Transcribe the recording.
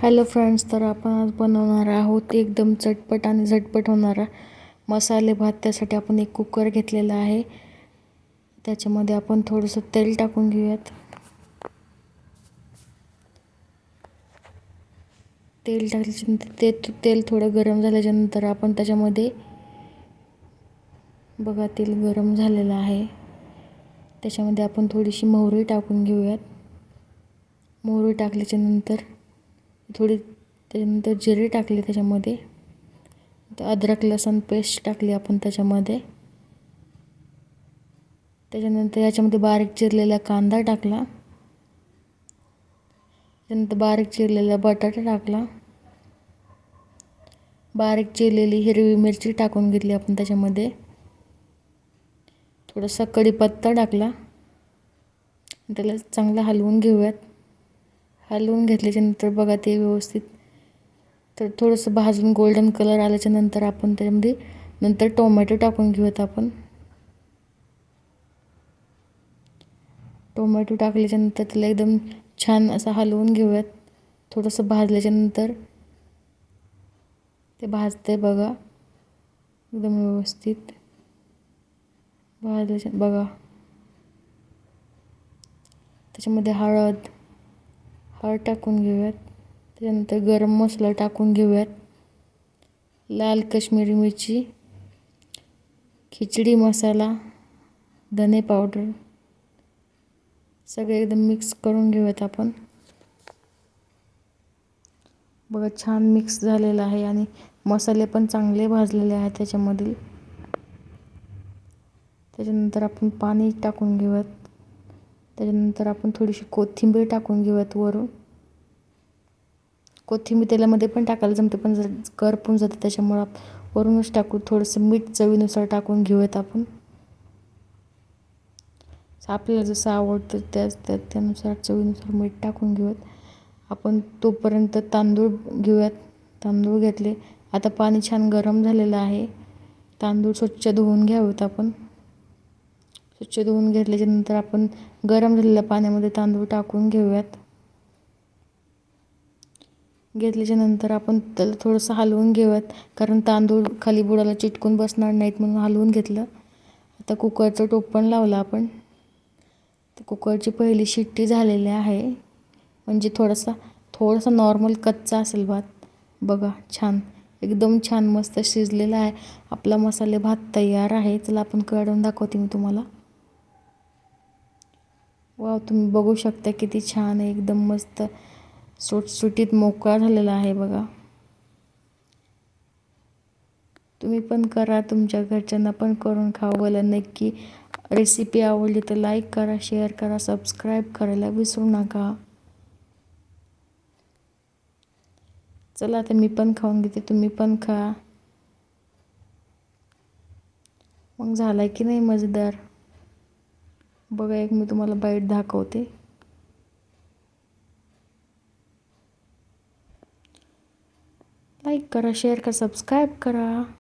Hello friends, तर आपण आज बनवणार आहोत एकदम चटपट आणि झटपट होणारा मसाले भात. त्यासाठी आपण एक कुकर घेतलेला आहे. त्याच्यामध्ये आपण थोडंसं तेल टाकून घेऊयात. तेल टाकल्याच्यानंतर तेल थोडं गरम झाल्याच्यानंतर आपण त्याच्यामध्ये बघा, तेल गरम झालेलं आहे. त्याच्यामध्ये आपण थोडीशी मोहरी टाकून घेऊयात. मोहरी टाकल्याच्यानंतर त्याच्यानंतर जिरे टाकले, त्याच्यामध्ये अद्रक लसूण पेस्ट टाकली आपण त्याच्यामध्ये. त्याच्यानंतर याच्यामध्ये बारीक चिरलेला कांदा टाकला. त्यानंतर बारीक चिरलेला बटाटा टाकला. बारीक चिरलेली हिरवी मिरची टाकून घेतली आपण त्याच्यामध्ये. थोडासा कढीपत्ता टाकला. त्याला चांगलं हलवून घेऊयात. हलवून घेतल्याच्यानंतर बघा, ते व्यवस्थित तर थोडंसं भाजून गोल्डन कलर आल्याच्यानंतर आपण त्याच्यामध्ये नंतर टोमॅटो टाकून घेऊयात. आपण टोमॅटो टाकल्याच्यानंतर त्याला एकदम छान असं हलवून घेऊयात. थोडंसं भाजल्याच्यानंतर ते भाजते बघा, एकदम व्यवस्थित भाजल्याच्या बघा. त्याच्यामध्ये हळद टाकून घेऊयात. त्याच्यानंतर गरम मसाला टाकून घेऊयात. लाल काश्मीरी मिरची, खिचडी मसाला, धने पावडर सगळे एकदम मिक्स करून घेऊयात आपण. बघा, छान मिक्स झालेलं आहे आणि मसाले पण चांगले भाजलेले आहेत त्याच्यामधील. त्याच्यानंतर आपण पाणी टाकून घेऊयात. त्याच्यानंतर आपण थोडीशी कोथिंबीर टाकून घेऊयात वरून. कोथिंबीर तेलामध्ये पण टाकायला जमते, पण जर करपून जाते त्याच्यामुळं वरूनच टाकू. थोडंसं मीठ चवीनुसार टाकून घेऊयात आपण. आपल्याला जसं आवडतं त्यानुसार चवीनुसार मीठ टाकून घेऊयात आपण. तोपर्यंत तांदूळ घेऊयात. तांदूळ घेतले. आता पाणी छान गरम झालेलं आहे. तांदूळ स्वच्छ धुवून घ्यावेत आपण. स्वच्छ धुवून घेतल्याच्यानंतर आपण गरम झालेल्या पाण्यामध्ये तांदूळ टाकून घेऊयात. घेतल्याच्यानंतर आपण त्याला थोडंसं हलवून घेऊयात, कारण तांदूळ खाली बुडाला चिटकून बसणार नाहीत म्हणून हलवून घेतलं. आता कुकरचं टोप पण लावलं आपण. तर कुकरची पहिली शिट्टी झालेली आहे, म्हणजे थोडासा नॉर्मल कच्चा असेल भात. बघा, छान एकदम छान मस्त शिजलेला आहे. आपला मसाले भात तयार आहे. चला आपण काढून दाखवते मी तुम्हाला. वाव, तुम्ही बघू शकता किती छान आहे. एकदम मस्त सुटसुटीत मोकळा झालेला आहे बघा. तुम्ही पण करा, तुमच्या घरच्यांना पण करून खावला नक्की. रेसिपी आवडली तर लाईक करा, शेअर करा, सबस्क्राईब करायला विसरू नका. चला आता मी पण खाऊन घेते, तुम्ही पण खा. मग झालाय की नाही मजेदार? बघा, एक मी तुम्हाला बाईट दाखवते. लाईक करा, शेअर करा, सबस्क्राईब करा.